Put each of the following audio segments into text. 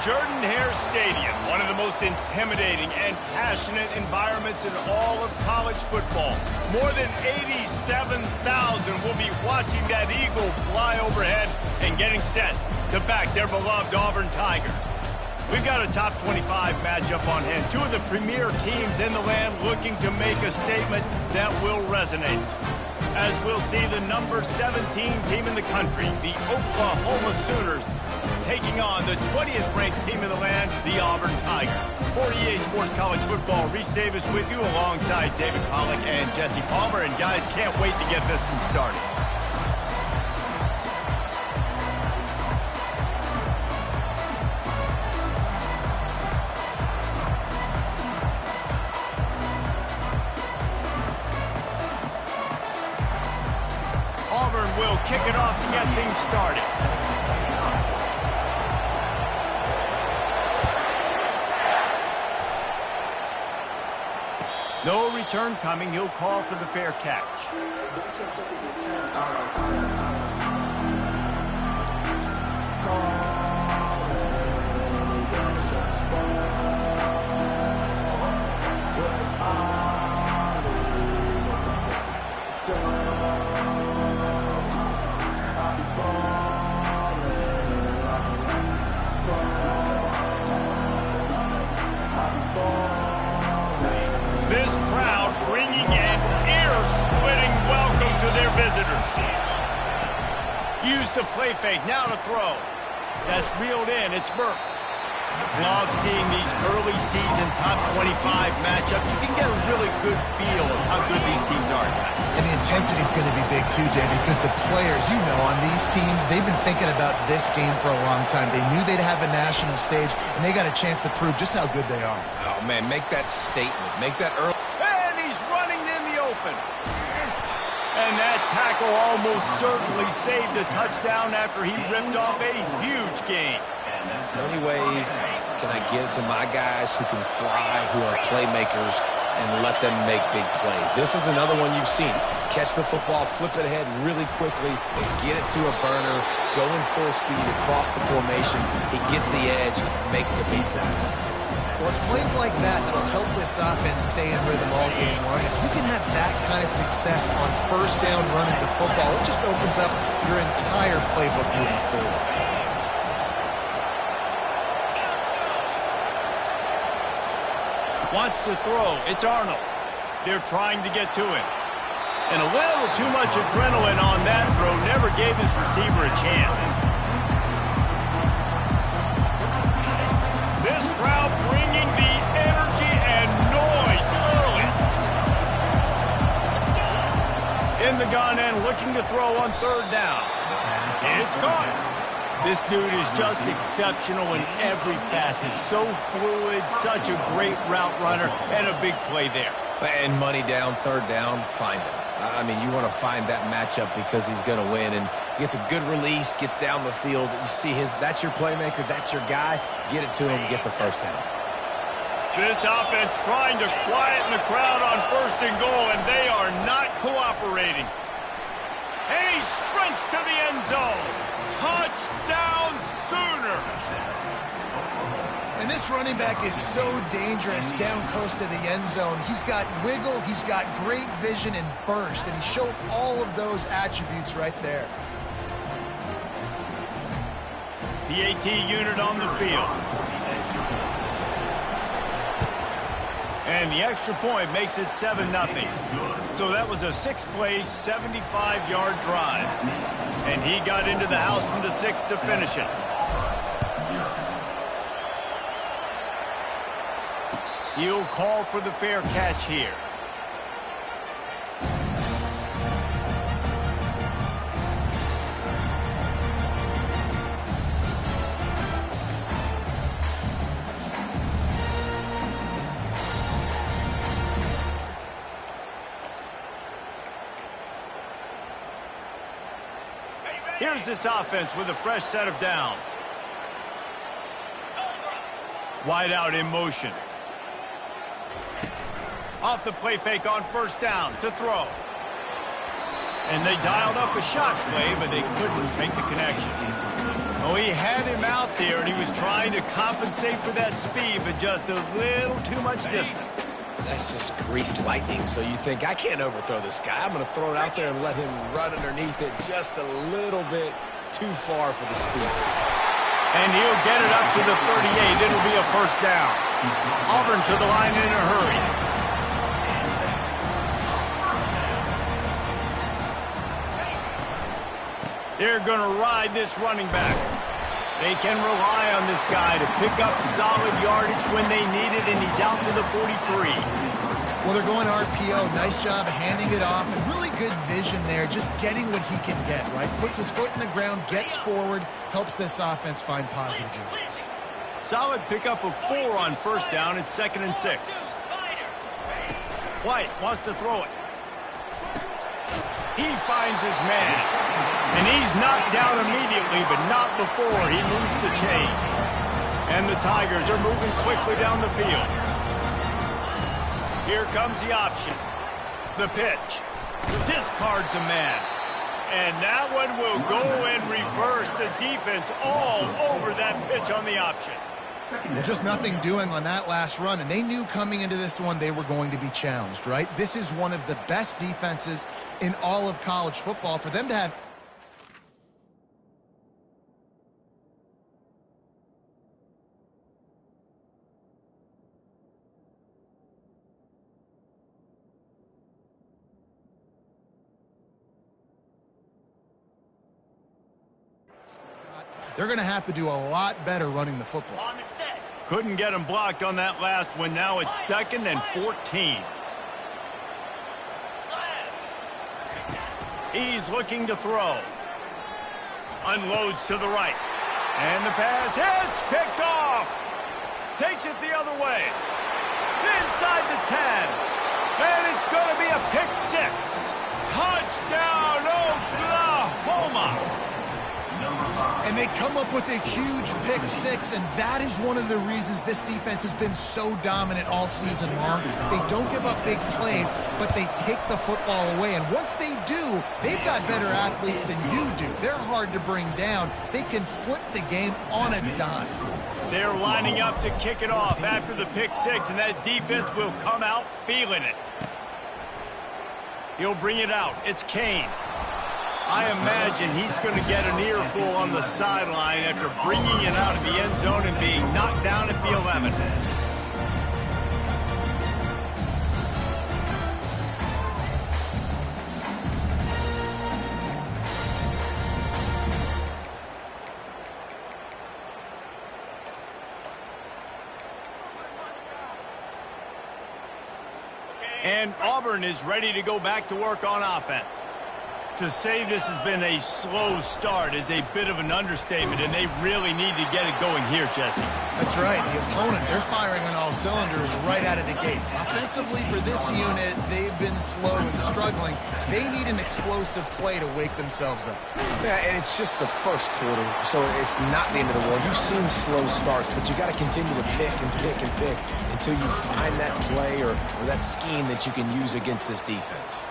Jordan-Hare Stadium, one of the most intimidating and passionate environments in all of college football. More than 87,000 will be watching that eagle fly overhead and getting set to back their beloved Auburn Tigers. We've got a top 25 matchup on hand. Two of the premier teams in the land looking to make a statement that will resonate. As we'll see the number 17 team in the country, the Oklahoma Sooners, taking on the 20th ranked team in the land, the Auburn Tigers. 48 Sports College Football, Reese Davis with you alongside David Pollack and Jesse Palmer. And guys, can't wait to get this one started. Auburn will kick it off to get things started. No return coming. He'll call for the fair catch. This crowd bringing an ear-splitting welcome to their visitors. Use the play fake, now to throw. That's reeled in, it's Burks. Love seeing these early season top 25 matchups. You can get a really good feel of how good these teams are, guys. And the intensity is going to be big too, David, because the players, you know, on these teams, they've been thinking about this game for a long time. They knew they'd have a national stage, and they got a chance to prove just how good they are. Oh, man, make that statement. Make that early. And he's running in the open. And that tackle almost certainly saved a touchdown after he ripped off a huge gain. How many ways can I get to my guys who can fly, who are playmakers, and let them make big plays? This is another one you've seen. Catch the football, flip it ahead really quickly, get it to a burner, go in full speed across the formation. He gets the edge, makes the big play. Well, it's plays like that that'll help this offense stay in rhythm all game long. If you can have that kind of success on first down running the football, it just opens up your entire playbook moving forward. Wants to throw. It's Arnold. They're trying to get to him. And a little too much adrenaline on that throw never gave his receiver a chance. This crowd bringing the energy and noise early. In the gun and looking to throw on third down. It's caught. This dude is just exceptional in every facet. So fluid, such a great route runner, and a big play there. And money down, third down, find him. I mean, you want to find that matchup because he's going to win. And gets a good release, gets down the field. You see that's your playmaker, that's your guy. Get it to him, get the first down. This offense trying to quieten the crowd on first and goal, and they are not cooperating. And he sprints to the end zone. Touchdown, Sooners! And this running back is so dangerous down close to the end zone. He's got wiggle, he's got great vision and burst, and he showed all of those attributes right there. The AT unit on the field. And the extra point makes it 7-0. So that was a 6-play, 75-yard drive. And he got into the house from the 6 to finish it. He'll call for the fair catch here. Here's this offense with a fresh set of downs. Wide out in motion. Off the play fake on first down to throw. And they dialed up a shot play, but they couldn't make the connection. Oh, he had him out there, and he was trying to compensate for that speed, but just a little too much distance. That's just greased lightning, so you think, I can't overthrow this guy. I'm going to throw it out there and let him run underneath it just a little bit too far for the speedster. And he'll get it up to the 38. It'll be a first down. Auburn to the line in a hurry. They're going to ride this running back. They can rely on this guy to pick up solid yardage when they need it, and he's out to the 43. Well, they're going RPO. Nice job of handing it off, and really good vision there, just getting what he can get, right? Puts his foot in the ground, gets forward, helps this offense find positive yards. Solid pickup of 4 on first down. It's 2nd and 6. White wants to throw it. He finds his man. And he's knocked down immediately, but not before he moves the chains. And the Tigers are moving quickly down the field. Here comes the option. The pitch. Discards a man. And that one will go and reverse the defense all over that pitch on the option. Well, just nothing doing on that last run, and they knew coming into this one they were going to be challenged, right? This is one of the best defenses in all of college football. For them to have... They're going to have to do a lot better running the football. Couldn't get him blocked on that last one. Now it's 2nd and 14. He's looking to throw. Unloads to the right. And the pass hits, picked off. Takes it the other way. Inside the 10. And it's going to be a pick 6. Touchdown, Oklahoma. And they come up with a huge pick 6, and that is one of the reasons this defense has been so dominant all season long. They don't give up big plays, but they take the football away. And once they do, they've got better athletes than you do. They're hard to bring down. They can flip the game on a dime. They're lining up to kick it off after the pick 6, and that defense will come out feeling it. He'll bring it out. It's Kane. I imagine he's going to get an earful on the sideline after bringing it out of the end zone and being knocked down at the 11. And Auburn is ready to go back to work on offense. To say this has been a slow start is a bit of an understatement, and they really need to get it going here, Jesse. That's right. The opponent, they're firing on all cylinders right out of the gate. Offensively, for this unit, they've been slow and struggling. They need an explosive play to wake themselves up. Yeah, and it's just the first quarter, so it's not the end of the world. You've seen slow starts, but you got to continue to pick and pick and pick until you find that play or that scheme that you can use against this defense.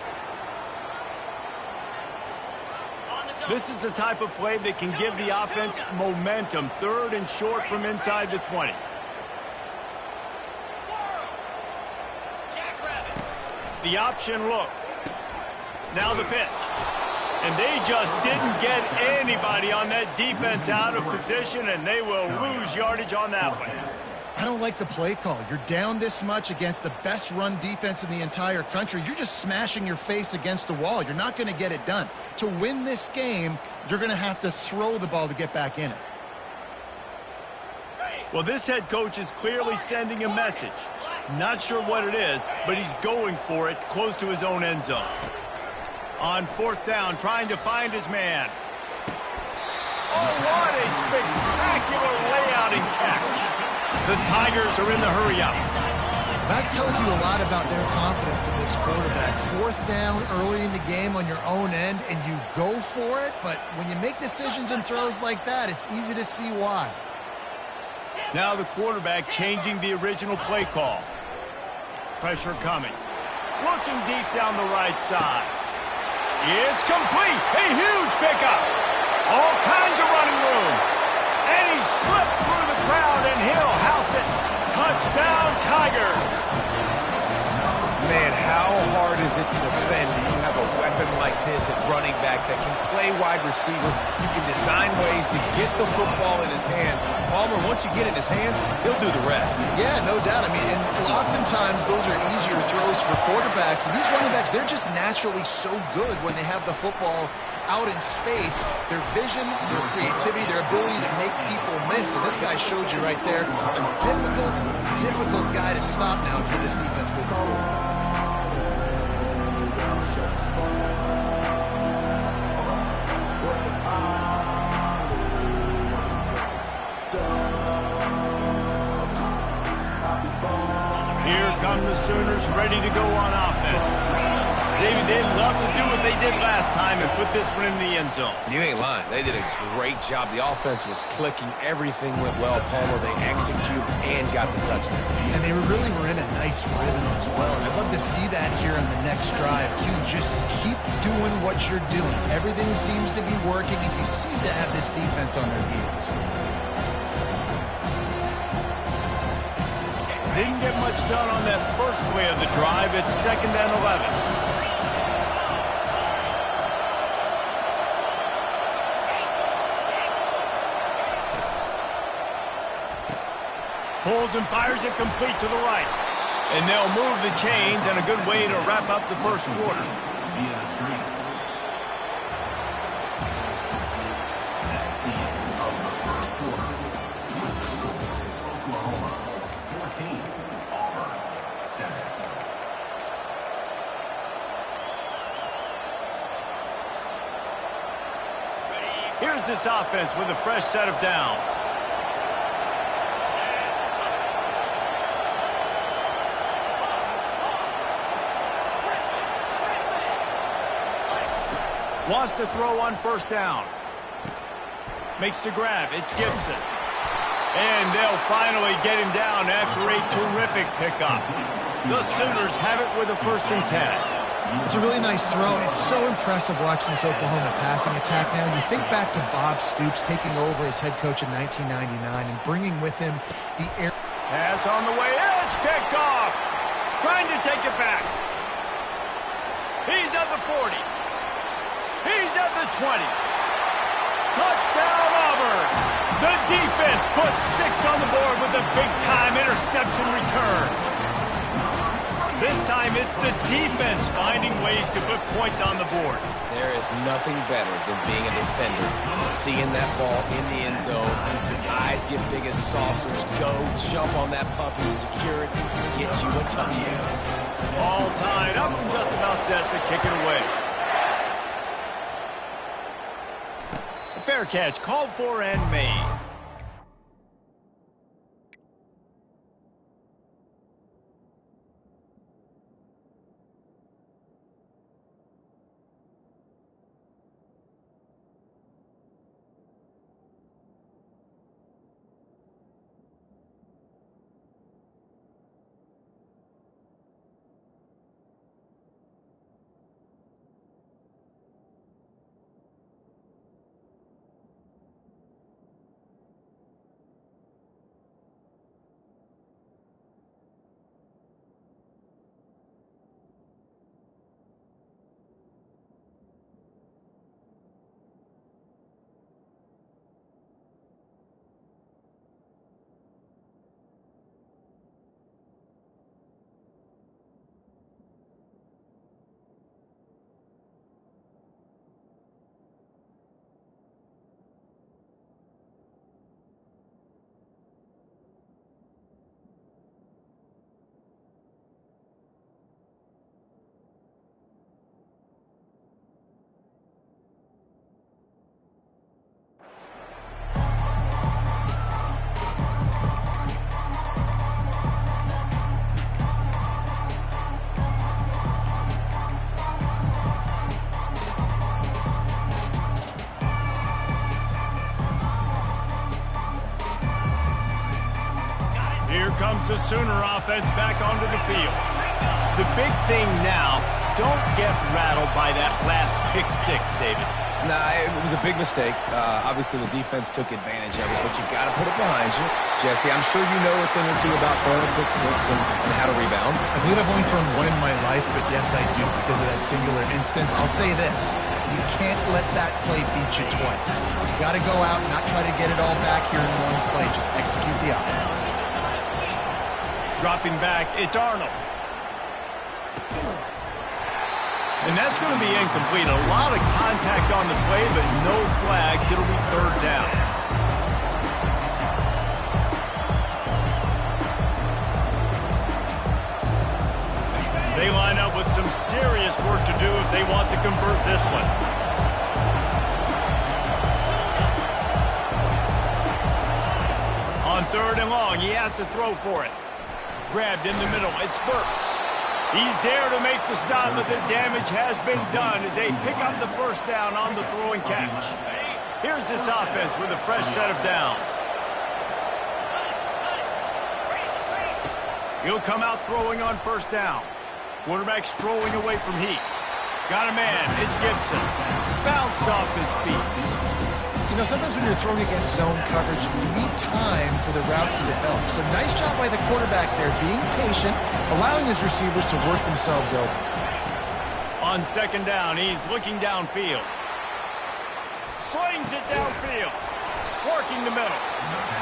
This is the type of play that can give the offense momentum. 3rd and short from inside the 20. The option look. Now the pitch. And they just didn't get anybody on that defense out of position, and they will lose yardage on that one. I don't like the play call. You're down this much against the best run defense in the entire country. You're just smashing your face against the wall. You're not going to get it done. To win this game, you're going to have to throw the ball to get back in it. Well, this head coach is clearly sending a message. Not sure what it is, but he's going for it close to his own end zone. On 4th down, trying to find his man. Oh, what a spectacular layout and catch. The Tigers are in the hurry-up. That tells you a lot about their confidence in this quarterback. 4th down early in the game on your own end, and you go for it, but when you make decisions and throws like that, it's easy to see why. Now the quarterback changing the original play call. Pressure coming. Looking deep down the right side. It's complete. A huge pickup. All kinds of running room. to defend, and you have a weapon like this at running back that can play wide receiver. You can design ways to get the football in his hand. Palmer, once you get it in his hands, he'll do the rest. Yeah, no doubt. I mean, and oftentimes those are easier throws for quarterbacks. And these running backs, they're just naturally so good when they have the football out in space. Their vision, their creativity, their ability to make people miss. And this guy showed you right there, a difficult guy to stop now for this defense moving forward. Here come the Sooners ready to go on offense. David, they'd love to do what they did last time and put this one in the end zone. You ain't lying. They did a great job. The offense was clicking. Everything went well. Palmer, they executed and got the touchdown. And they really were in a nice rhythm as well. And I'd love to see that here on the next drive, too. Just keep doing what you're doing. Everything seems to be working, and you seem to have this defense on their heels. Didn't get much done on that first play of the drive. It's 2nd and 11. Pulls and fires it complete to the right. And they'll move the chains, and a good way to wrap up the first quarter. Here's this offense with a fresh set of downs. Wants to throw on first down. Makes the grab. It's Gibson. And they'll finally get him down after a terrific pickup. The Sooners have it with a 1st and 10. It's a really nice throw. It's so impressive watching this Oklahoma passing attack now. You think back to Bob Stoops taking over as head coach in 1999 and bringing with him the air. Pass on the way. It's picked off. Trying to take it back. He's at the 40. He's at the 20. Touchdown, Auburn. The defense puts 6 on the board with a big-time interception return. This time it's the defense finding ways to put points on the board. There is nothing better than being a defender, seeing that ball in the end zone, eyes get big as saucers, go, jump on that puppy, secure it, get you a touchdown. All tied up and just about set to kick it away. A fair catch called for and made. Comes the Sooner offense back onto the field. The big thing now, don't get rattled by that last pick 6, David. Nah, it was a big mistake. Obviously, the defense took advantage of it, but you got to put it behind you. Jesse, I'm sure you know a thing or two about throwing a pick six and how to rebound. I believe I've only thrown one in my life, but yes, I do because of that singular instance. I'll say this. You can't let that play beat you twice. You got to go out and not try to get it all back here in one play. Just execute the offense. Dropping back, it's Arnold. And that's going to be incomplete. A lot of contact on the play, but no flags. It'll be third down. They line up with some serious work to do if they want to convert this one. On third and long, he has to throw for it. Grabbed in the middle, it's Burks. He's there to make the stop, but the damage has been done as they pick up the first down on the throw and catch. Here's this offense with a fresh set of downs. He'll come out throwing on first down. Quarterback strolling away from Heat. Got a man, it's Gibson. Bounced off his feet. You know, sometimes when you're throwing against zone coverage, you need time for the routes to develop. So nice job by the quarterback there, being patient, allowing his receivers to work themselves open. On second down, he's looking downfield. Slings it downfield. Working the middle.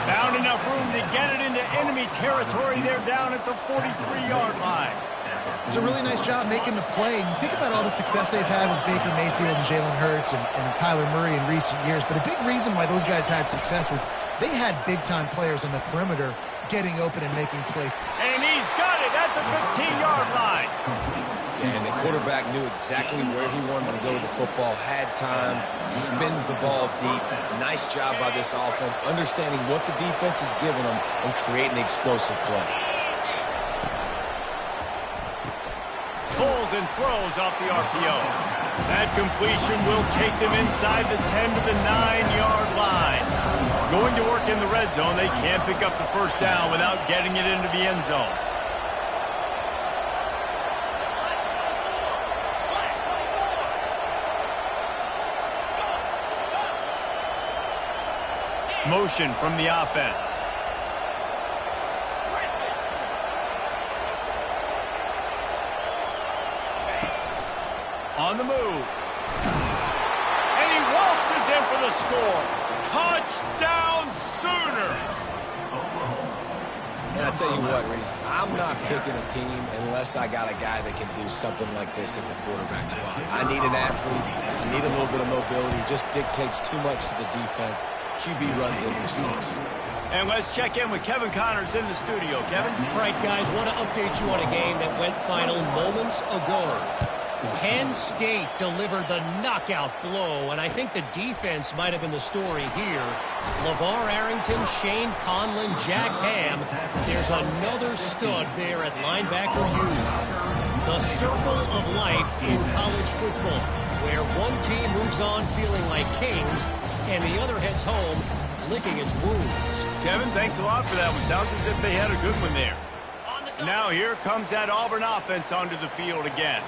Found enough room to get it into enemy territory. They're down at the 43-yard line. It's a really nice job making the play. And you think about all the success they've had with Baker Mayfield and Jalen Hurts and Kyler Murray in recent years. But a big reason why those guys had success was they had big-time players on the perimeter getting open and making plays. And he's got it at the 15-yard line. And the quarterback knew exactly where he wanted to go with the football, had time, spins the ball deep. Nice job by this offense, understanding what the defense is giving them and creating the explosive play. Pulls and throws off the RPO. That completion will take them inside the 10 to the 9-yard line. Going to work in the red zone, they can't pick up the first down without getting it into the end zone. Motion from the offense. On the move. And he waltzes in for the score. Touchdown Sooners! And I tell you what, Reese, I'm not picking a team unless I got a guy that can do something like this at the quarterback spot. I need an athlete. I need a little bit of mobility. It just dictates too much to the defense. QB runs in for 6. And let's check in with Kevin Connors in the studio. Kevin? All right, guys, want to update you on a game that went final moments ago. Penn State delivered the knockout blow, and I think the defense might have been the story here. LeVar Arrington, Shane Conlon, Jack Ham. There's another stud there at linebacker U. The circle of life in college football, where one team moves on feeling like kings, and the other heads home licking its wounds. Kevin, thanks a lot for that one. Sounds as if they had a good one there. Now here comes that Auburn offense onto the field again.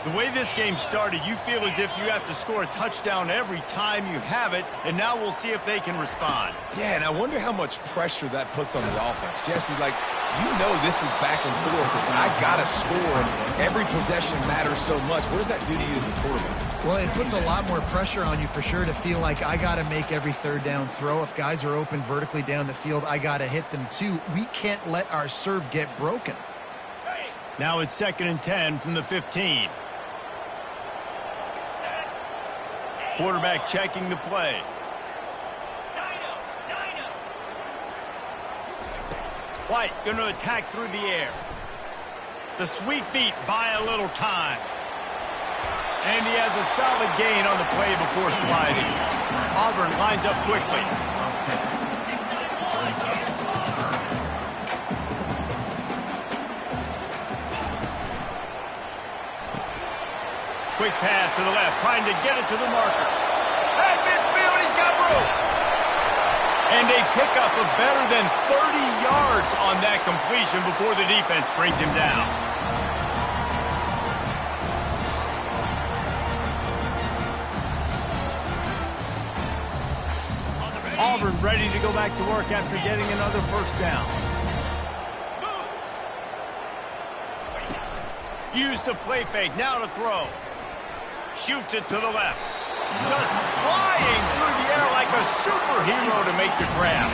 The way this game started, you feel as if you have to score a touchdown every time you have it, and now we'll see if they can respond. Yeah, and I wonder how much pressure that puts on the offense. Jesse, like, you know this is back and forth. I got to score, and every possession matters so much. What does that do to you as a quarterback? Well, it puts a lot more pressure on you for sure to feel like I got to make every third down throw. If guys are open vertically down the field, I got to hit them too. We can't let our serve get broken. Now it's 2nd and 10 from the 15. Quarterback checking the play. White going to attack through the air. The sweet feet buy a little time. And he has a solid gain on the play before sliding. Auburn lines up quickly. Quick pass to the left, trying to get it to the marker. At midfield, he's got room. And they pick up a better than 30 yards on that completion before the defense brings him down. Auburn ready to go back to work after getting another first down. Use the play fake, now to throw. Shoots it to the left. Just flying through the air like a superhero to make the grab.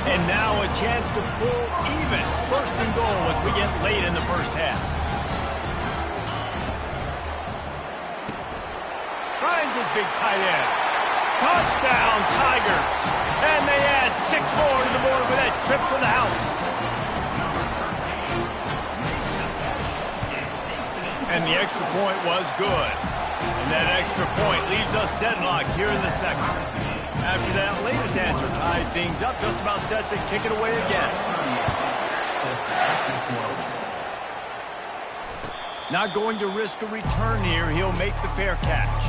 And now a chance to pull even. First and goal as we get late in the first half. Finds his big tight end. Touchdown, Tigers. And they add 6 more to the board with that trip to the house. And the extra point was good. And that extra point leaves us deadlocked here in the second. After that latest answer tied things up, just about set to kick it away again. Not going to risk a return here. He'll make the fair catch.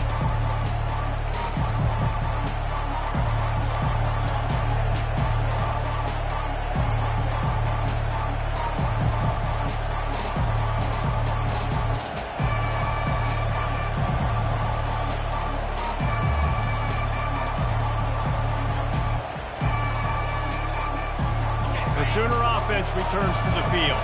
Sooner offense returns to the field.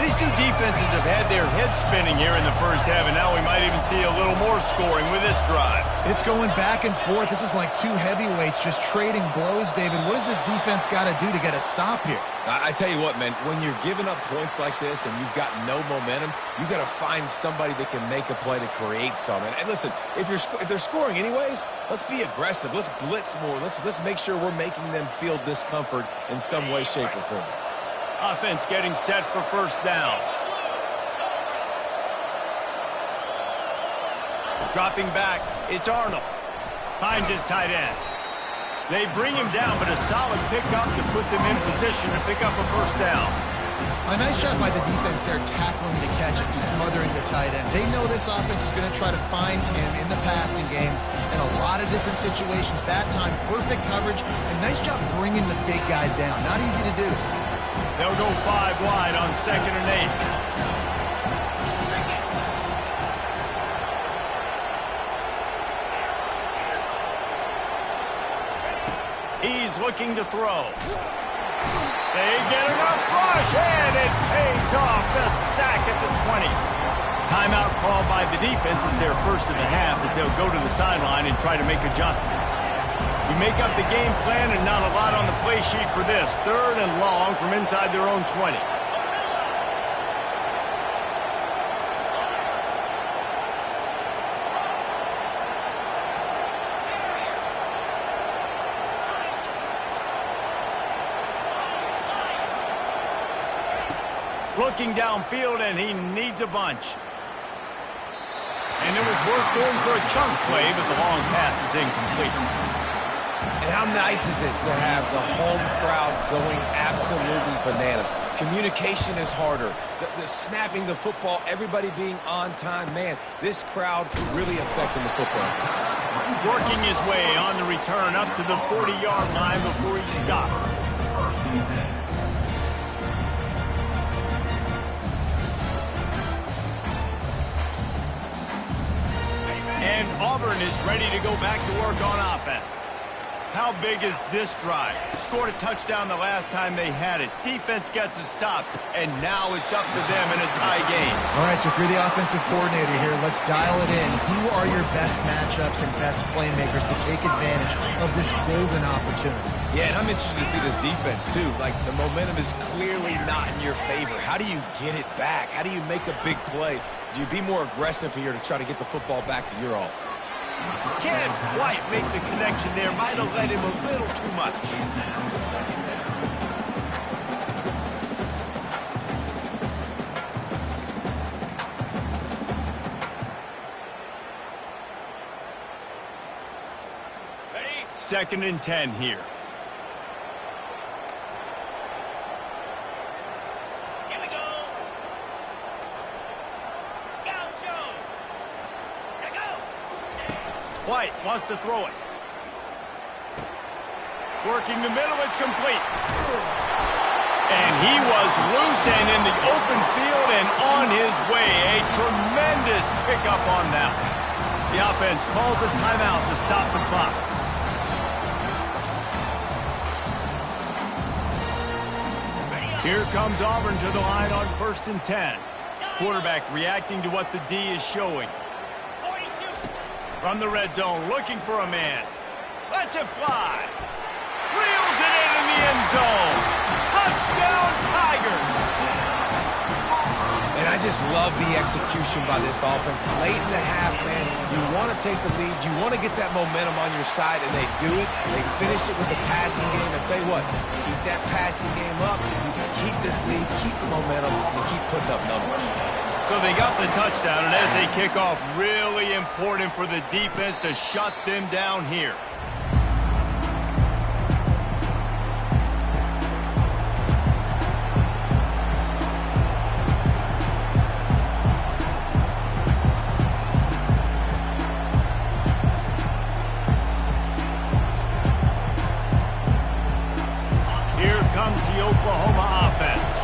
These two defenses have had their heads spinning here in the first half, and now we might even see a little more scoring with this drive. It's going back and forth. This is like two heavyweights just trading blows, David. What does this defense got to do to get a stop here? I tell you what, man, when you're giving up points like this and you've got no momentum, you got to find somebody that can make a play to create some. And listen, if they're scoring anyways, let's be aggressive. Let's blitz more. Let's make sure we're making them feel discomfort in some way, shape, or form. Offense getting set for first down. Dropping back, it's Arnold. Finds his tight end. They bring him down, but a solid pickup to put them in position to pick up a first down. A nice job by the defense there, tackling the catch and smothering the tight end. They know this offense is going to try to find him in the passing game in a lot of different situations. That time, perfect coverage, and nice job bringing the big guy down. Not easy to do. They'll go 5 wide on 2nd and 8. He's looking to throw. They get enough rush, and it pays off. The sack at the 20. Timeout called by the defense is their first of the half as they'll go to the sideline and try to make adjustments. You make up the game plan and not a lot on the play sheet for this. 3rd and long from inside their own 20. Looking downfield, and he needs a bunch. And it was worth going for a chunk play, but the long pass is incomplete. And how nice is it to have the home crowd going absolutely bananas? Communication is harder. The snapping the football, everybody being on time. Man, this crowd really affecting the football. Working his way on the return up to the 40-yard line before he stopped. And Auburn is ready to go back to work on offense. How big is this drive? Scored a touchdown the last time they had it. Defense gets a stop, and now it's up to them in a tie game. All right, so if you're the offensive coordinator here, let's dial it in. Who are your best matchups and best playmakers to take advantage of this golden opportunity? Yeah, and I'm interested to see this defense, too. Like, the momentum is clearly not in your favor. How do you get it back? How do you make a big play? Do you be more aggressive here to try to get the football back to your offense? Can't quite make the connection there. Might have led him a little too much. Ready? 2nd and 10 here. White wants to throw it. Working the middle, it's complete. And he was loose and in the open field and on his way. A tremendous pickup on that one. The offense calls a timeout to stop the clock. Here comes Auburn to the line on 1st and 10. Quarterback reacting to what the D is showing. From the red zone, looking for a man. Lets it fly. Reels it in the end zone. Touchdown, Tigers. And I just love the execution by this offense. Late in the half, man, you want to take the lead. You want to get that momentum on your side, and they do it. They finish it with the passing game. I tell you what, keep that passing game up. You can keep this lead, keep the momentum, and keep putting up numbers. So they got the touchdown, and as they kick off, really important for the defense to shut them down here. Here comes the Oklahoma offense.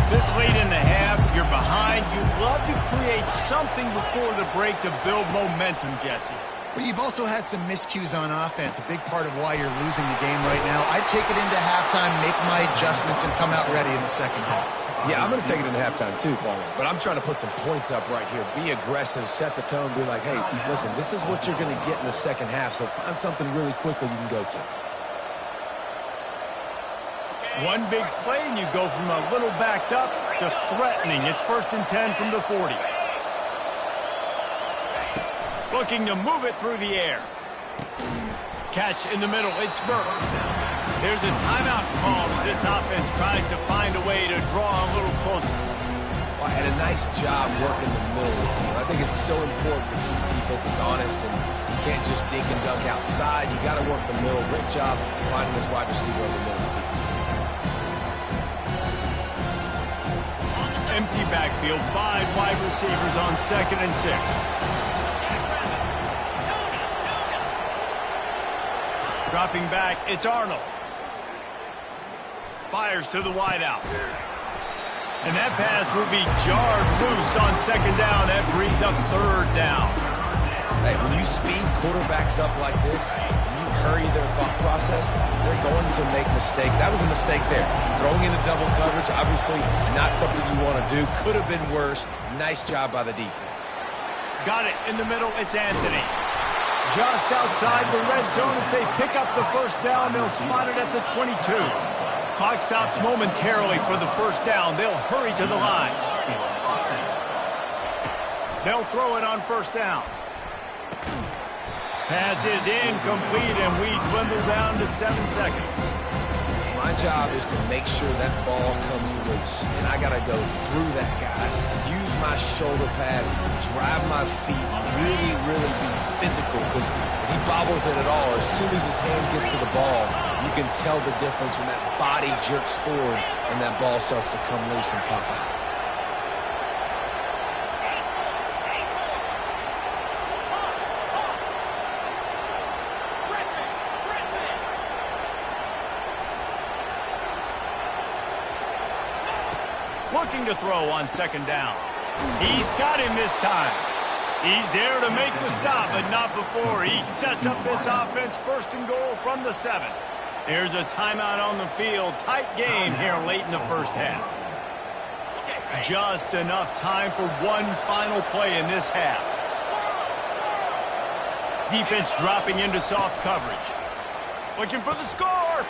This late in the half, you're behind. You love to create something before the break to build momentum, Jesse. But you've also had some miscues on offense, a big part of why you're losing the game right now. I'd take it into halftime, make my adjustments, and come out ready in the second half. Yeah, I'm going to take it into halftime too, Paul. But I'm trying to put some points up right here. Be aggressive, set the tone, be like, hey, listen, this is what you're going to get in the second half, so find something really quickly you can go to. One big play, and you go from a little backed up to threatening. It's 1st and 10 from the 40. Looking to move it through the air. Catch in the middle. It's Burks. There's a timeout call as this offense tries to find a way to draw a little closer. Well, and a nice job working the middle of the field. I think it's so important to keep defenses honest, and you can't just dink and dunk outside. You got to work the middle. Great job finding this wide receiver in the middle of the field. Empty backfield, 5 wide receivers on 2nd and 6. Dropping back, it's Arnold. Fires to the wideout. And that pass will be jarred loose on 2nd down. That brings up 3rd down. Hey, when you speed quarterbacks up like this, you hurry their thought process, they're going to make mistakes. That was a mistake there. Throwing into double coverage, obviously not something you want to do. Could have been worse. Nice job by the defense. Got it in the middle. It's Anthony. Just outside the red zone as they pick up the 1st down. They'll spot it at the 22. Clock stops momentarily for the 1st down. They'll hurry to the line. They'll throw it on 1st down. Pass is incomplete, and we dwindle down to 7 seconds. My job is to make sure that ball comes loose, and I got to go through that guy, use my shoulder pad, drive my feet, really be physical, because if he bobbles it at all, as soon as his hand gets to the ball, you can tell the difference when that body jerks forward and that ball starts to come loose and pop out. Looking to throw on 2nd down. He's got him this time. He's there to make the stop, but not before. He sets up this offense 1st and goal from the 7. There's a timeout on the field. Tight game here late in the 1st half. Just enough time for one final play in this half. Defense dropping into soft coverage. Looking for the score.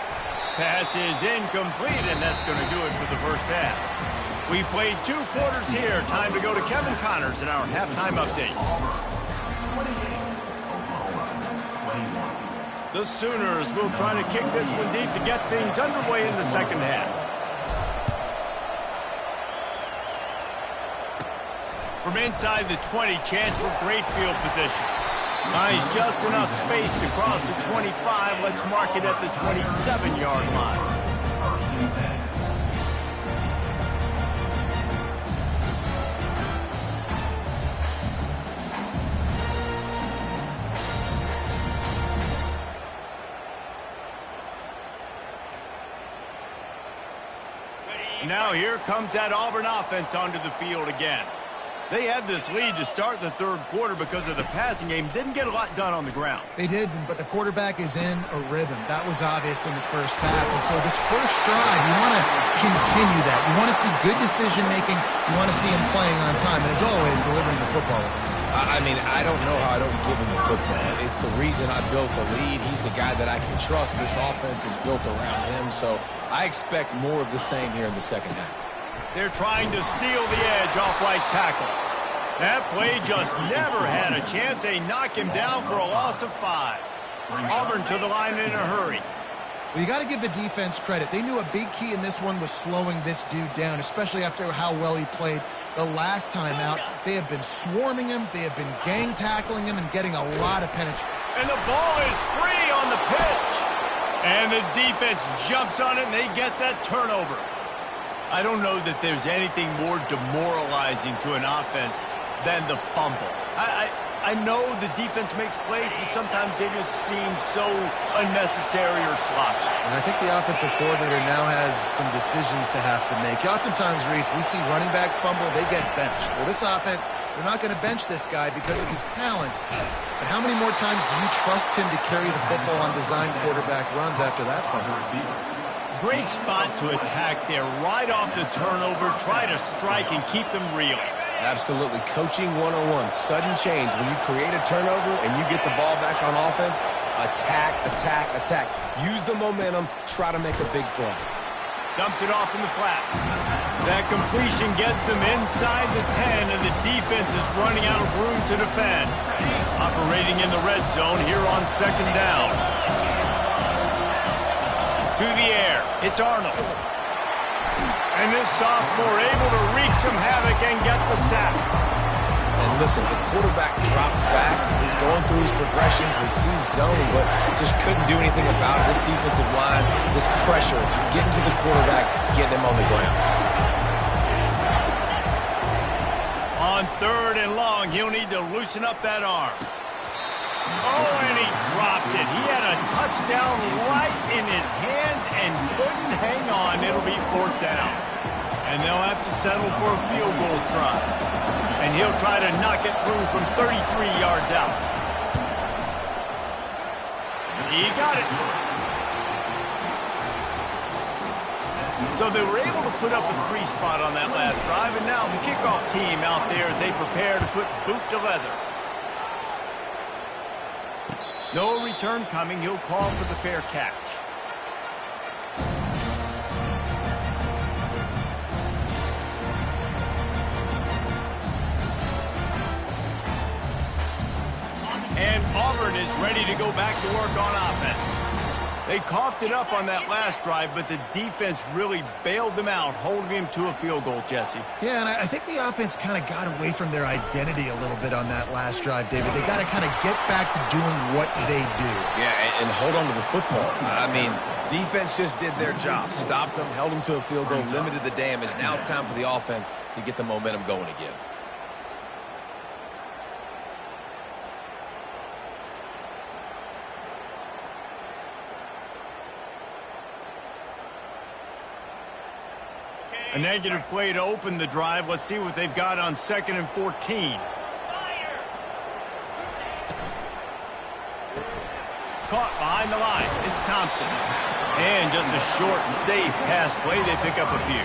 Pass is incomplete, and that's going to do it for the 1st half. We played 2 quarters here. Time to go to Kevin Connors in our halftime update. The Sooners will try to kick this one deep to get things underway in the 2nd half. From inside the 20, chance for great field position. Nice, just enough space to cross the 25. Let's mark it at the 27-yard line. Now here comes that Auburn offense onto the field again. They had this lead to start the third quarter because of the passing game. Didn't get a lot done on the ground. They did, but the quarterback is in a rhythm. That was obvious in the first half. And so this first drive, you want to continue that. You want to see good decision-making. You want to see him playing on time. And as always, delivering the football. I mean, I don't know how I don't give him the football. It's the reason I built the lead. He's the guy that I can trust. This offense is built around him. So I expect more of the same here in the second half. They're trying to seal the edge off right tackle. That play just never had a chance. They knock him down for a loss of 5. Auburn to the line in a hurry. Well, you got to give the defense credit. They knew a big key in this one was slowing this dude down, especially after how well he played the last time out. They have been swarming him. They have been gang tackling him and getting a lot of penetration. And the ball is free on the pitch. And the defense jumps on it, and they get that turnover. I don't know that there's anything more demoralizing to an offense than the fumble. I know the defense makes plays, but sometimes they just seem so unnecessary or sloppy. And I think the offensive coordinator now has some decisions to have to make. Oftentimes, Reese, we see running backs fumble, they get benched. Well, this offense, they're not going to bench this guy because of his talent. But how many more times do you trust him to carry the football on design quarterback runs after that fumble? Great spot to attack there, right off the turnover, try to strike and keep them reeling. Absolutely. Coaching 101. Sudden change. When you create a turnover and you get the ball back on offense, attack, attack, attack. Use the momentum. Try to make a big play. Dumps it off in the flats. That completion gets them inside the 10, and the defense is running out of room to defend. Operating in the red zone here on second down. To the air. It's Arnold. And this sophomore able to wreak some havoc and get the sack. And listen, the quarterback drops back. He's going through his progressions. We see zone, but just couldn't do anything about it. This defensive line, this pressure, getting to the quarterback, getting him on the ground. On third and long, he'll need to loosen up that arm. Oh, and he dropped it. He had a touchdown right in his hands and couldn't hang on. It'll be fourth down. And they'll have to settle for a field goal try. And he'll try to knock it through from 33 yards out. He got it. So they were able to put up a 3 spot on that last drive, and now the kickoff team out there as they prepare to put boot to leather. No return coming. He'll call for the fair catch. And Auburn is ready to go back to work on offense. They coughed it up on that last drive, but the defense really bailed them out, holding him to a field goal, Jesse. Yeah, and I think the offense kind of got away from their identity a little bit on that last drive, David. They got to kind of get back to doing what they do. Yeah, and hold on to the football. I mean, defense just did their job. Stopped them, held them to a field goal, limited the damage. Now it's time for the offense to get the momentum going again. A negative play to open the drive. Let's see what they've got on 2nd and 14. Caught behind the line. It's Thompson. And just a short and safe pass play. They pick up a few.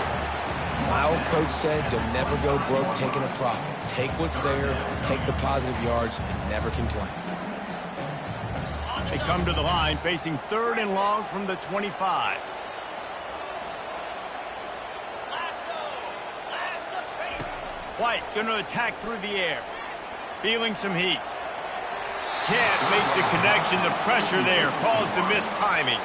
My old coach said you'll never go broke taking a profit. Take what's there, take the positive yards, and never complain. They come to the line facing 3rd and long from the 25. White going to attack through the air. Feeling some heat. Can't make the connection. The pressure there caused the missed timing.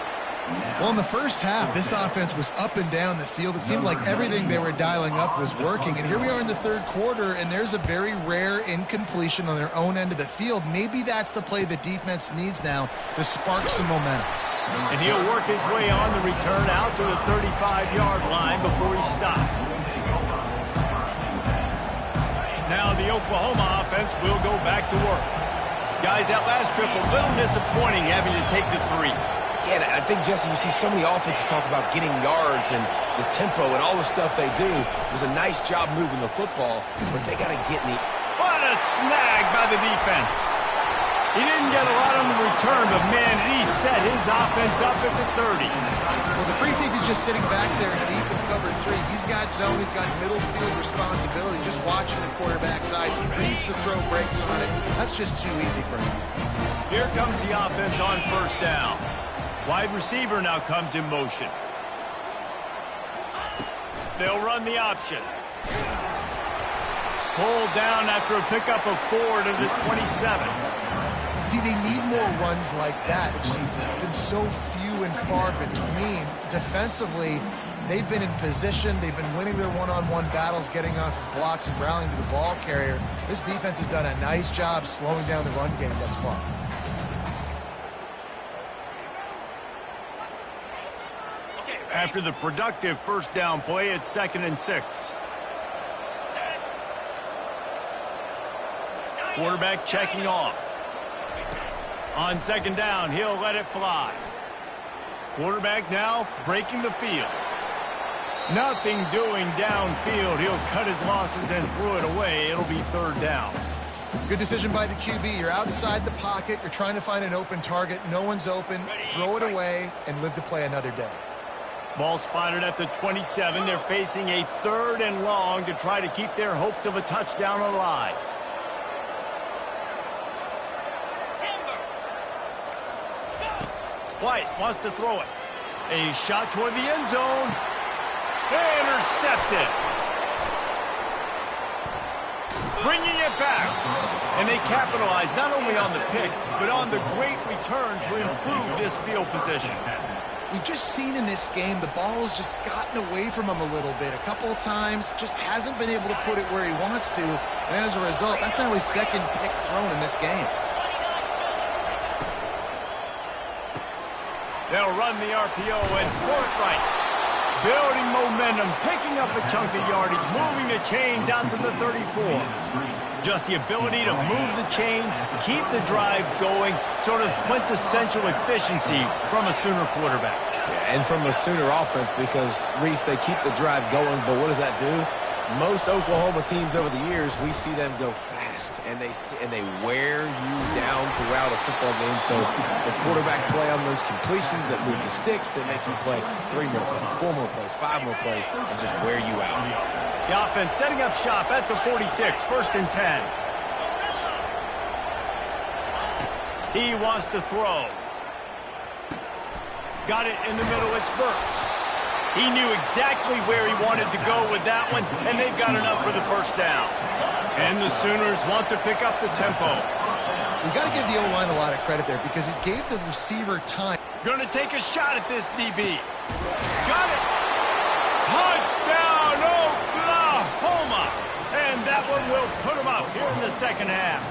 Well, in the first half, this offense was up and down the field. It seemed like everything they were dialing up was working. And here we are in the third quarter, and there's a very rare incompletion on their own end of the field. Maybe that's the play the defense needs now to spark some momentum. And he'll work his way on the return out to the 35-yard line before he stops. Now the Oklahoma offense will go back to work. Guys, that last trip a little disappointing having to take the 3. Yeah, and I think, Jesse, you see so many offenses talk about getting yards and the tempo and all the stuff they do. It was a nice job moving the football, but they got to get in the... What a snag by the defense. He didn't get a lot on the return, but, man, he set his offense up at the 30. Well, the free safety's just sitting back there deep in cover 3. He's got zone. He's got middle field responsibility. Just watching the quarterback's eyes. He reads the throw, breaks on it. That's just too easy for him. Here comes the offense on first down. Wide receiver now comes in motion. They'll run the option. Pulled down after a pickup of 4 to the 27. See, they need more runs like that. It's just been so few and far between. Defensively, they've been in position. They've been winning their one-on-one battles, getting off of blocks and rallying to the ball carrier. This defense has done a nice job slowing down the run game thus far. After the productive first down play, it's 2nd and 6. Quarterback checking off. On 2nd down, he'll let it fly. Quarterback now breaking the field. Nothing doing downfield. He'll cut his losses and throw it away. It'll be 3rd down. Good decision by the QB. You're outside the pocket. You're trying to find an open target. No one's open. Throw it away and live to play another day. Ball spotted at the 27. They're facing a 3rd and long to try to keep their hopes of a touchdown alive. White wants to throw it. A shot toward the end zone. Intercepted. Bringing it back. And they capitalize not only on the pick, but on the great return to improve this field position. We've just seen in this game the ball has just gotten away from him a little bit. A couple of times, just hasn't been able to put it where he wants to. And as a result, that's now his 2nd pick thrown in this game. They'll run the RPO and throw it right. Building momentum, picking up a chunk of yardage, moving the chains out to the 34. Just the ability to move the chains, keep the drive going, sort of quintessential efficiency from a Sooner quarterback. Yeah, and from a Sooner offense because, Reese, they keep the drive going, but what does that do? Most Oklahoma teams over the years, we see them go fast, and they wear you down throughout a football game. So the quarterback play on those completions that move the sticks, that make you play 3 more plays, 4 more plays, 5 more plays, and just wear you out. The offense setting up shop at the 46, 1st and 10. He wants to throw. Got it in the middle, it's Burks. He knew exactly where he wanted to go with that one, and they've got enough for the 1st down. And the Sooners want to pick up the tempo. You got to give the O-line a lot of credit there because it gave the receiver time. Going to take a shot at this DB. Got it. Touchdown, Oklahoma. And that one will put them up here in the 2nd half.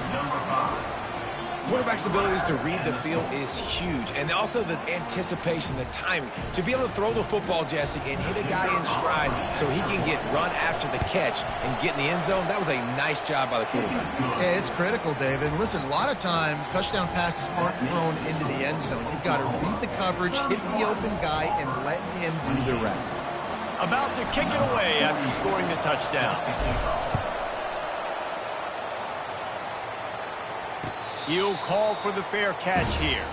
Quarterback's abilities to read the field is huge, and also the anticipation, the timing. To be able to throw the football, Jesse, and hit a guy in stride so he can get run after the catch and get in the end zone, that was a nice job by the quarterback. Yeah, it's critical, David. Listen, a lot of times touchdown passes aren't thrown into the end zone. You've got to read the coverage, hit the open guy, and let him do the rest. About to kick it away after scoring the touchdown. He'll call for the fair catch here.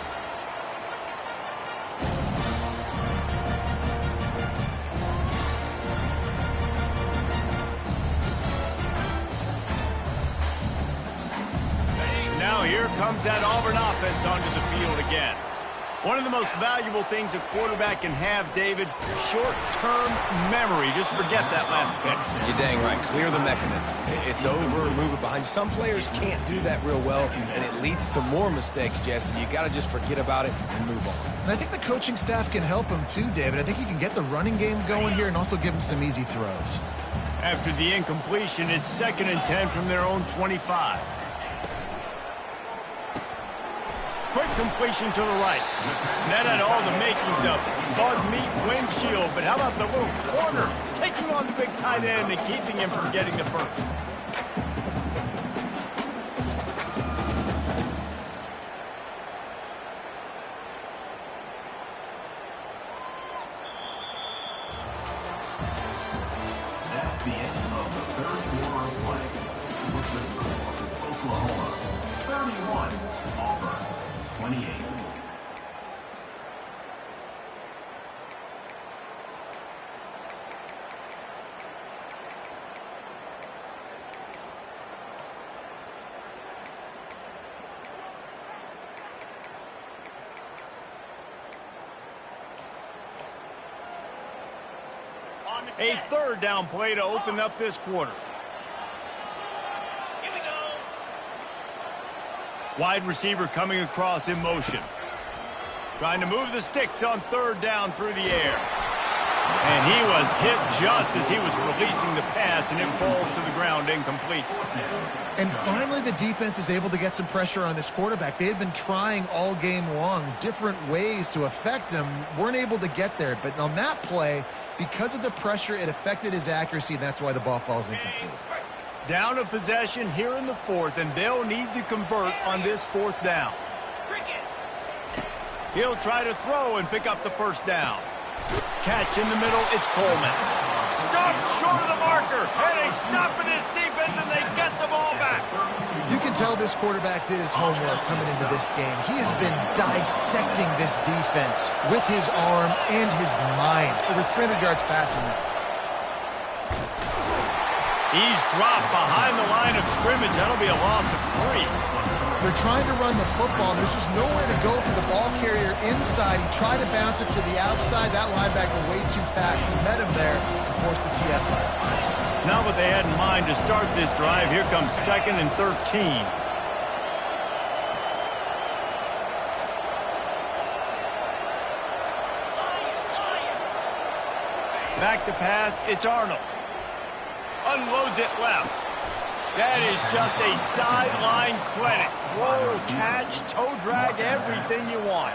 Now here comes that Auburn offense onto the field again. One of the most valuable things a quarterback can have, David, short-term memory. Just forget that last pick. You're dang right. Clear the mechanism. It's over, move it behind. Some players can't do that real well, and it leads to more mistakes, Jesse. You got to just forget about it and move on. And I think the coaching staff can help him too, David. I think you can get the running game going here and also give him some easy throws. After the incompletion, it's 2nd and 10 from their own 25. Quick completion to the right. That had all the makings of bug meat windshield, but how about the little corner taking on the big tight end and keeping him from getting the first? The end of the third quarter of play. With the score, Oklahoma 31, Auburn 28. A third down play to open up this quarter. Here we go. Wide receiver coming across in motion. Trying to move the sticks on third down through the air. And he was hit just as he was releasing the pass, and it falls to the ground incomplete. And finally, the defense is able to get some pressure on this quarterback. They had been trying all game long different ways to affect him, weren't able to get there. But on that play, because of the pressure, it affected his accuracy, and that's why the ball falls incomplete. Down a possession here in the fourth, and they'll need to convert on this fourth down. He'll try to throw and pick up the first down. Catch in the middle, it's Coleman. Stopped short of the marker, and they stop for this defense, and they get the ball back. You can tell this quarterback did his homework coming into this game. He has been dissecting this defense with his arm and his mind. Over 300 yards passing. He's dropped behind the line of scrimmage. That'll be a loss of 3. They're trying to run the football, and there's just nowhere to go for the ball carrier inside. He tried to bounce it to the outside. That linebacker way too fast. He met him there and forced the TFL. Not what they had in mind to start this drive. Here comes 2nd and 13. Back to pass, it's Arnold. Unloads it left. That is just a sideline credit. Throw, catch, toe drag, everything you want.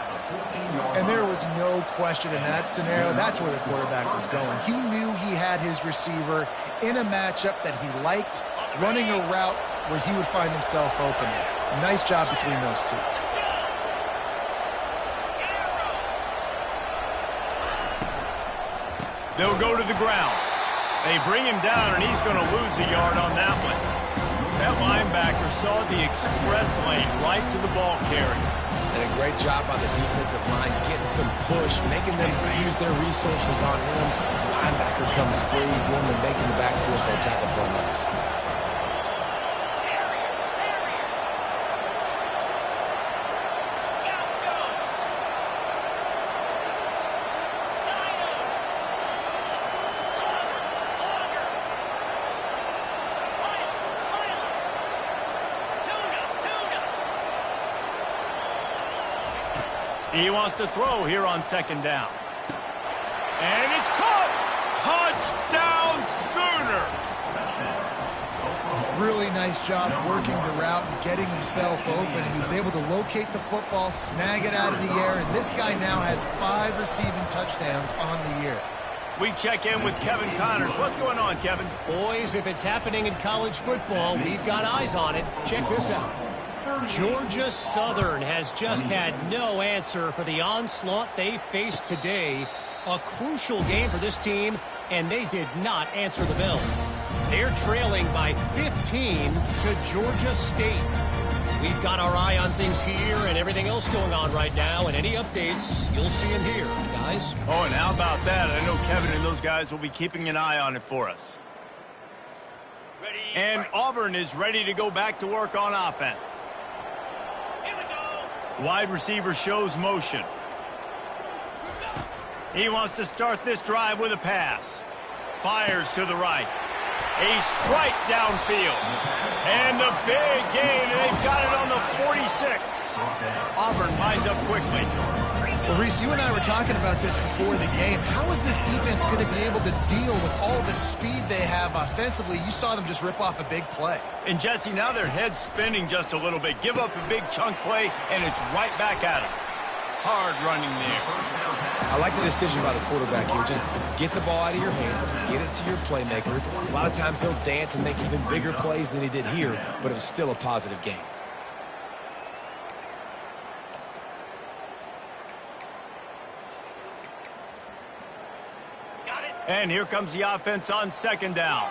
And there was no question in that scenario. That's where the quarterback was going. He knew he had his receiver in a matchup that he liked, running a route where he would find himself open. Nice job between those two. They'll go to the ground. They bring him down, and he's going to lose a yard on that one. That linebacker saw the express lane right to the ball carrier. And a great job by the defensive line, getting some push, making them use their resources on him. The linebacker comes free, boom, and making the backfield for a tackle for a loss. He wants to throw here on 2nd down. And it's caught! Touchdown, Sooners! Really nice job working the route and getting himself open. He was able to locate the football, snag it out of the air, and this guy now has 5 receiving touchdowns on the year. We check in with Kevin Connors. What's going on, Kevin? Boys, if it's happening in college football, we've got eyes on it. Check this out. Georgia Southern has just had no answer for the onslaught they faced today. A crucial game for this team, and they did not answer the bell. They're trailing by 15 to Georgia State. We've got our eye on things here and everything else going on right now, and any updates you'll see in here, guys. Oh, and how about that? I know Kevin and those guys will be keeping an eye on it for us. And Auburn is ready to go back to work on offense. Wide receiver shows motion. He wants to start this drive with a pass. Fires to the right. A strike downfield. And the big gain, and they've got it on the 46. Auburn lines up quickly. Well, Reese, you and I were talking about this before the game. How is this defense going to be able to deal with all the speed they have offensively? You saw them just rip off a big play. And, Jesse, now their head's spinning just a little bit. Give up a big chunk play, and it's right back at them. Hard running there. I like the decision by the quarterback here. Just get the ball out of your hands, get it to your playmaker. A lot of times he'll dance and make even bigger plays than he did here, but it was still a positive game. Got it. And here comes the offense on second down.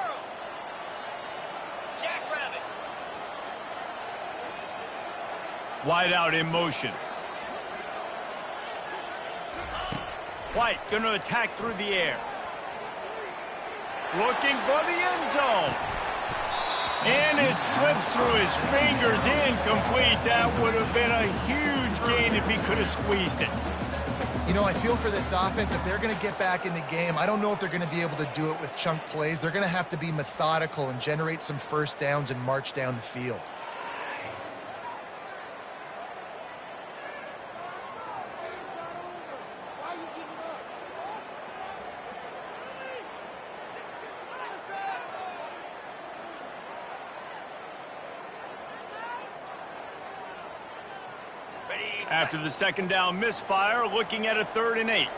Wide out in motion. White going to attack through the air. Looking for the end zone. And it slips through his fingers, incomplete. That would have been a huge gain if he could have squeezed it. You know, I feel for this offense, if they're going to get back in the game, I don't know if they're going to be able to do it with chunk plays. They're going to have to be methodical and generate some first downs and march down the field. After the second down misfire, looking at a 3rd and 8.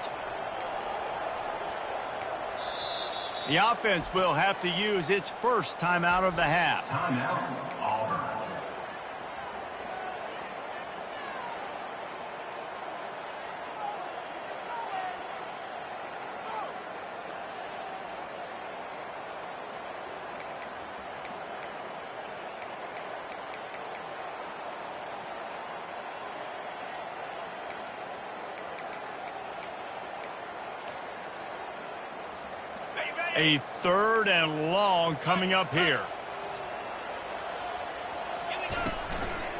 The offense will have to use its first timeout of the half. Timeout, Auburn. A 3rd and long coming up here.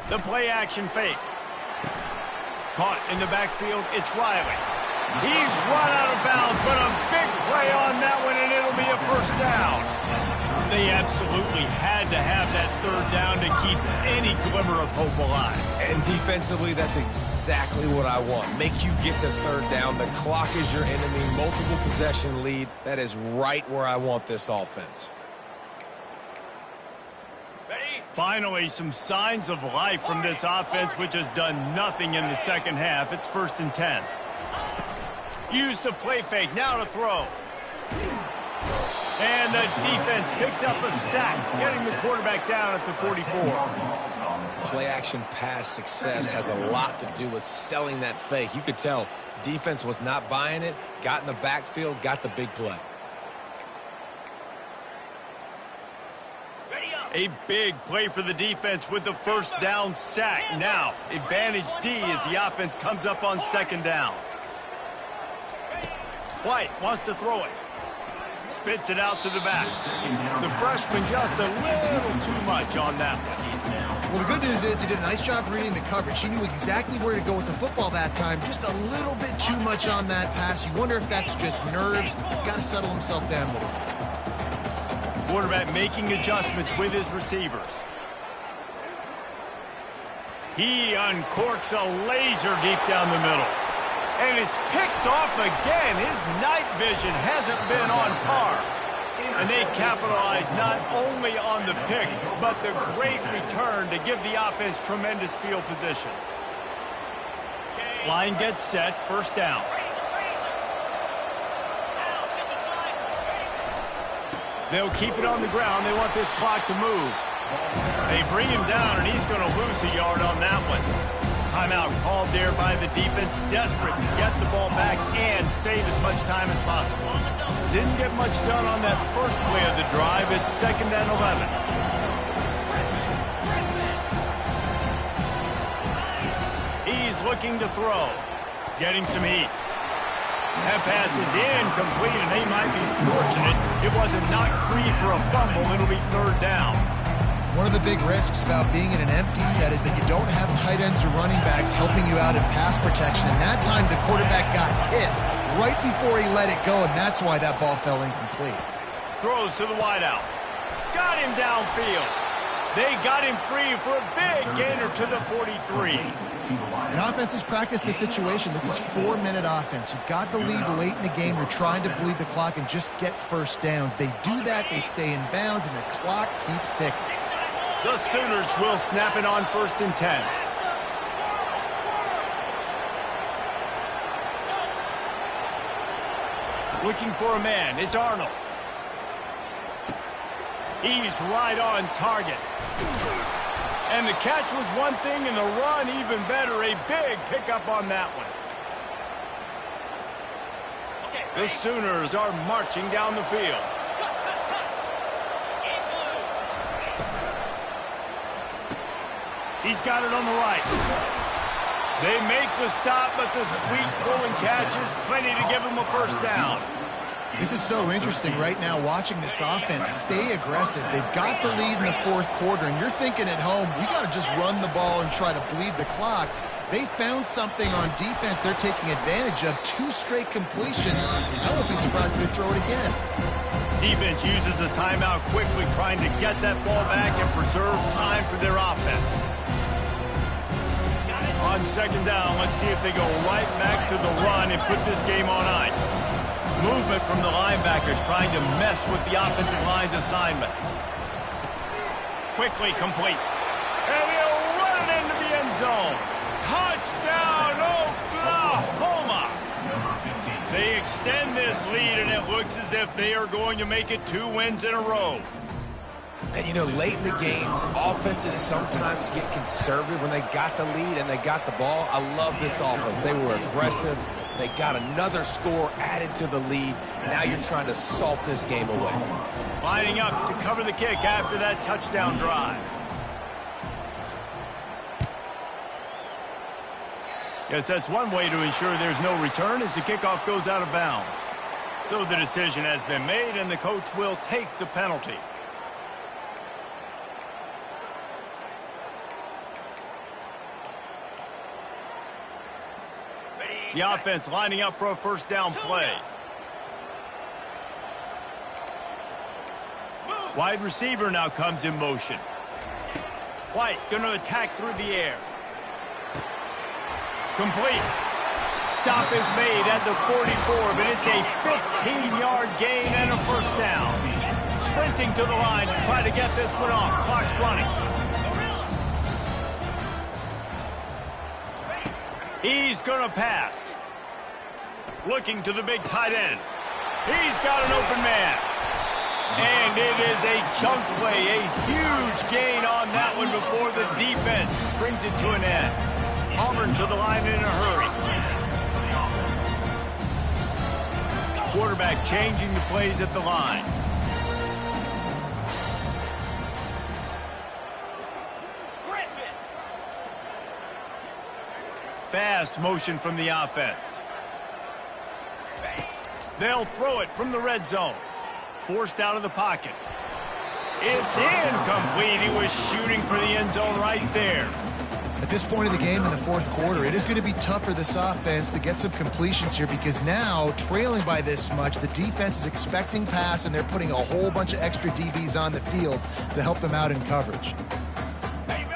The play action fake. Caught in the backfield, it's Riley. He's run out of bounds, but a big play on that one, and it'll be a first down. They absolutely had to have that 3rd down to keep any glimmer of hope alive. And defensively, that's exactly what I want. Make you get the 3rd down. The clock is your enemy. Multiple possession lead. That is right where I want this offense. Finally, some signs of life from this offense, which has done nothing in the second half. It's 1st and 10. Use the play fake. Now to throw. And the defense picks up a sack, getting the quarterback down at the 44. Play-action pass success has a lot to do with selling that fake. You could tell defense was not buying it, got in the backfield, got the big play. A big play for the defense with the first down sack. Now, advantage D as the offense comes up on second down. White wants to throw it. Spits it out to the back. The freshman just a little too much on that one. Well, the good news is he did a nice job reading the coverage. He knew exactly where to go with the football that time. Just a little bit too much on that pass. You wonder if that's just nerves. He's got to settle himself down a little bit. Quarterback making adjustments with his receivers. He uncorks a laser deep down the middle. And it's picked off again. His night vision hasn't been on par. And they capitalize not only on the pick, but the great return to give the offense tremendous field position. Line gets set, first down. They'll keep it on the ground. They want this clock to move. They bring him down, and he's going to lose a yard on that one. Timeout called there by the defense, desperate to get the ball back and save as much time as possible. Didn't get much done on that first play of the drive. It's 2nd and 11. He's looking to throw, getting some heat. That pass is incomplete, and they might be fortunate it wasn't knocked free for a fumble. It'll be 3rd down. One of the big risks about being in an empty set is that you don't have tight ends or running backs helping you out in pass protection. And that time the quarterback got hit right before he let it go, and that's why that ball fell incomplete. Throws to the wideout. Got him downfield. They got him free for a big gainer to the 43. And offenses practice the situation. This is 4-minute offense. You've got the lead late in the game. You're trying to bleed the clock and just get first downs. They do that, they stay in bounds, and the clock keeps ticking. The Sooners will snap it on 1st and 10. Looking for a man. It's Arnold. He's right on target. And the catch was one thing, and the run even better. A big pickup on that one. The Sooners are marching down the field. He's got it on the right. They make the stop, but the sweet rolling catch is plenty to give them a first down. This is so interesting right now watching this offense stay aggressive. They've got the lead in the fourth quarter, and you're thinking at home, we got to just run the ball and try to bleed the clock. They found something on defense they're taking advantage of. 2 straight completions. I won't be surprised if they throw it again. Defense uses a timeout quickly, trying to get that ball back and preserve time for their offense. On second down, let's see if they go right back to the run and put this game on ice. Movement from the linebackers trying to mess with the offensive line's assignments. Quickly complete. And he'll run it into the end zone. Touchdown, Oklahoma! They extend this lead, and it looks as if they are going to make it 2 wins in a row. And, you know, late in the games, offenses sometimes get conservative when they got the lead and they got the ball. I love this offense. They were aggressive. They got another score added to the lead. Now you're trying to salt this game away. Lining up to cover the kick after that touchdown drive. Yes, that's one way to ensure there's no return as the kickoff goes out of bounds. So the decision has been made, and the coach will take the penalty. The offense lining up for a first down play. Wide receiver now comes in motion. White going to attack through the air. Complete. Stop is made at the 44, but it's a 15-yard gain and a first down. Sprinting to the line to try to get this one off. Clock's running. He's going to pass. Looking to the big tight end. He's got an open man. And it is a chunk play, a huge gain on that one before the defense brings it to an end. Auburn to the line in a hurry. Quarterback changing the plays at the line. Fast motion from the offense. They'll throw it from the red zone. Forced out of the pocket. It's incomplete. He was shooting for the end zone right there. At this point of the game in the fourth quarter, it is going to be tough for this offense to get some completions here because now, trailing by this much, the defense is expecting pass, and they're putting a whole bunch of extra DBs on the field to help them out in coverage.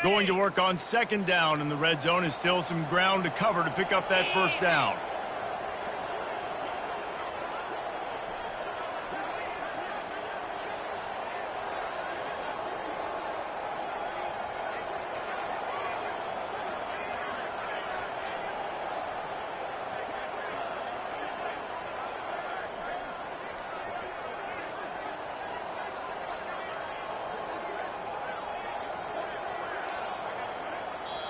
Going to work on second down in the red zone is still some ground to cover to pick up that first down.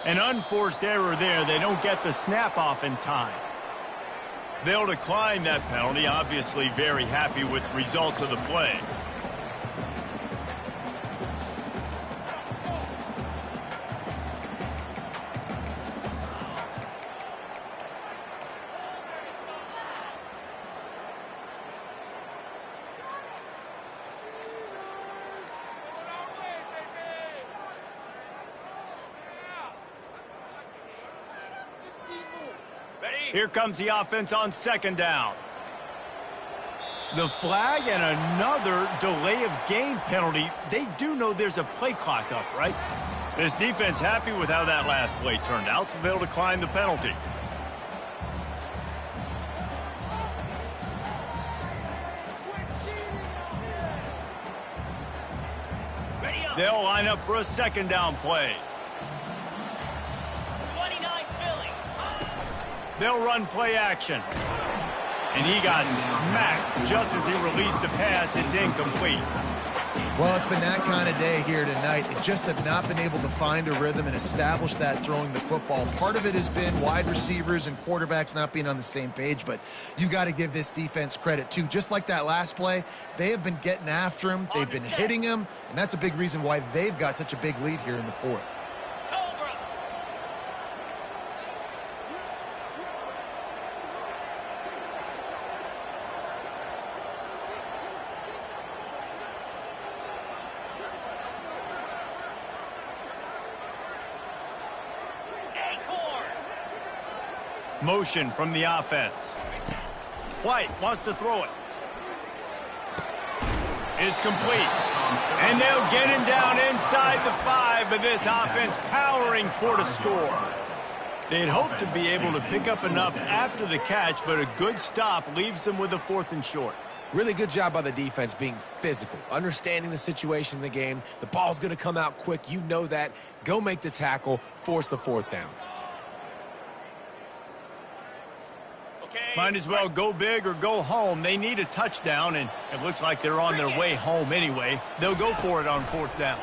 An unforced error there. They don't get the snap off in time. They'll decline that penalty. Obviously very happy with the results of the play. Here comes the offense on second down. The flag and another delay of game penalty. They do know there's a play clock up, right? This defense happy with how that last play turned out, so they'll decline the penalty. They'll line up for a second down play. They'll run play action. And he got smacked just as he released the pass. It's incomplete. Well, it's been that kind of day here tonight. They just have not been able to find a rhythm and establish that throwing the football. Part of it has been wide receivers and quarterbacks not being on the same page, but you've got to give this defense credit, too. Just like that last play, they have been getting after him. They've been hitting him, and that's a big reason why they've got such a big lead here in the fourth. Motion from the offense. White wants to throw it. It's complete. And they'll get him down inside the 5, but this offense powering toward a score. They'd hoped to be able to pick up enough after the catch, but a good stop leaves them with a 4th and short. Really good job by the defense being physical, understanding the situation in the game. The ball's going to come out quick. You know that. Go make the tackle, force the 4th down. Might as well go big or go home. They need a touchdown, and it looks like they're on their way home anyway. They'll go for it on 4th down.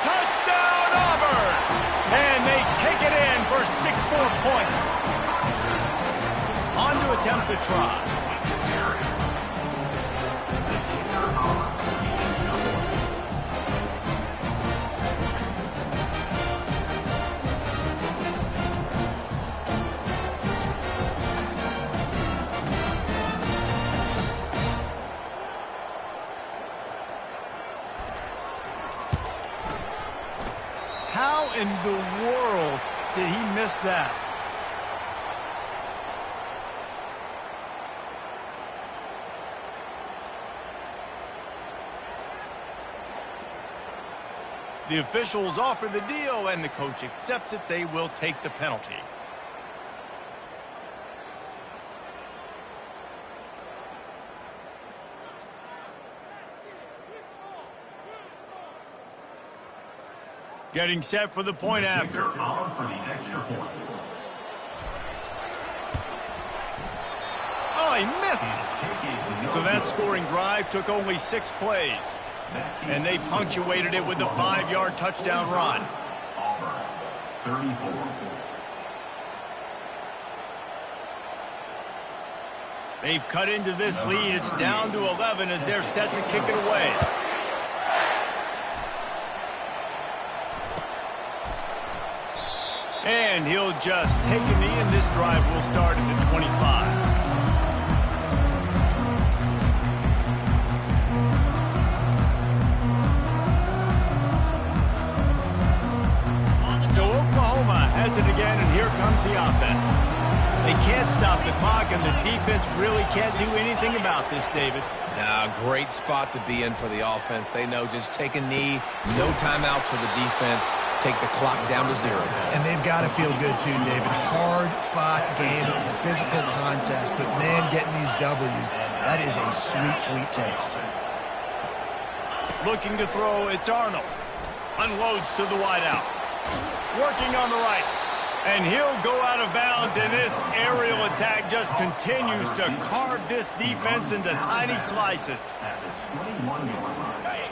Touchdown, Auburn! And they take it in for 6 more points. On to attempt the try. How in the world did he miss that? The officials offer the deal, and the coach accepts it. They will take the penalty. Getting set for the point after. Oh, he missed it. So that scoring drive took only 6 plays. And they punctuated it with a 5-yard touchdown run. They've cut into this lead. It's down to 11 as they're set to kick it away. And he'll just take a knee, and this drive will start at the 25. So Oklahoma has it again, and here comes the offense. They can't stop the clock, and the defense really can't do anything about this, David. Now, great spot to be in for the offense. They know just take a knee, no timeouts for the defense. Take the clock down to 0. And they've got to feel good, too, David. Hard-fought game. It was a physical contest. But, man, getting these W's, that is a sweet, sweet taste. Looking to throw, it's Arnold. Unloads to the wideout. Working on the right. And he'll go out of bounds, and this aerial attack just continues to carve this defense into tiny slices.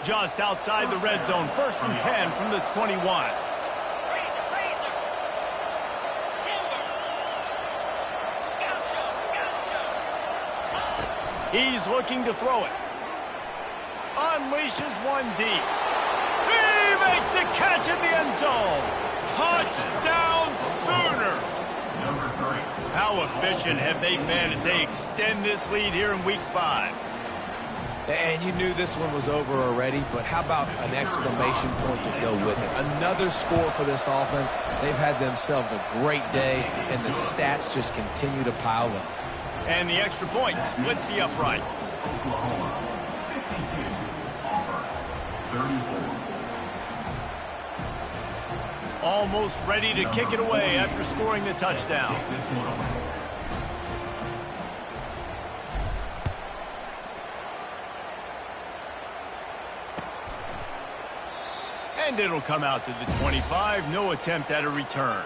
Just outside the red zone, 1st and 10 from the 21. He's looking to throw it. Unleashes one deep. He makes the catch in the end zone. Touchdown Sooners! How efficient have they been as they extend this lead here in Week 5? And you knew this one was over already, but how about an exclamation point to go with it? Another score for this offense. They've had themselves a great day, and the stats just continue to pile up. And the extra point splits the uprights. Oklahoma, 52. Auburn, 34. Almost ready to kick it away after scoring the touchdown. And it'll come out to the 25. No attempt at a return.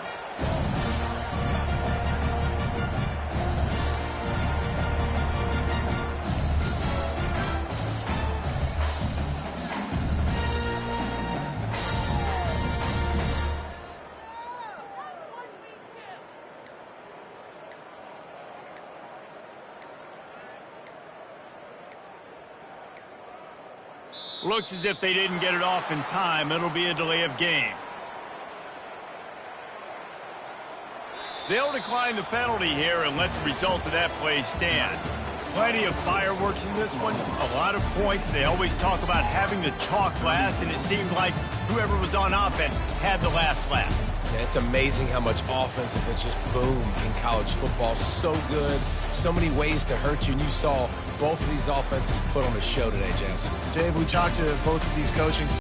Looks as if they didn't get it off in time. It'll be a delay of game. They'll decline the penalty here and let the result of that play stand. Plenty of fireworks in this one, a lot of points. They always talk about having the chalk last, and it seemed like whoever was on offense had the last laugh. Yeah, it's amazing how much offensive has just boomed in college football. So good, so many ways to hurt you, and you saw both of these offenses put on a show today, Jess. Dave, we talked to both of these coaching